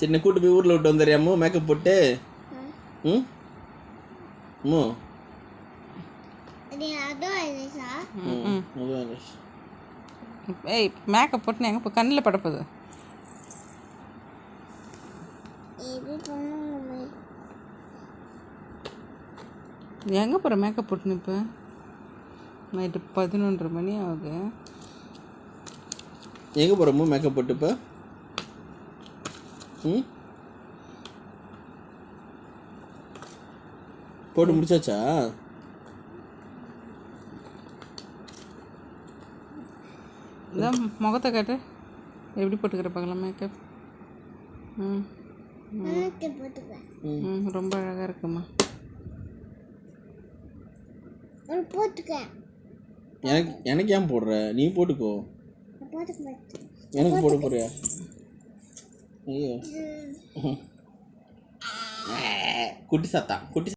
சின்ன கூட்டு போய் ஊரில் விட்டு வந்துடுறியாமோ மேக்கப் போட்டு? ம் மோ ஏய் மேக்கப் போட்டு எங்கே இப்போ கண்ணில் படப்போது? எங்கே போகிற மேக்கப் போட்டுன்னு இப்போ? நைட்டு 11:30 மணி ஆகுது. எங்கே போகிறோமோ மேக்கப் போட்டு இப்போ? ம் போட்டு முடிச்சாச்சா? இதான் முகத்தை காட்டு, எப்படி போட்டுக்கிற பார்க்கலாம் மேக்கப். ரொம்ப அழகாக இருக்குமா. எனக்கு ஏன் போடுற? நீ போட்டுக்கோ. எனக்கு போட போறியா? ஐயோ குட்டி சாத்தா குட்டி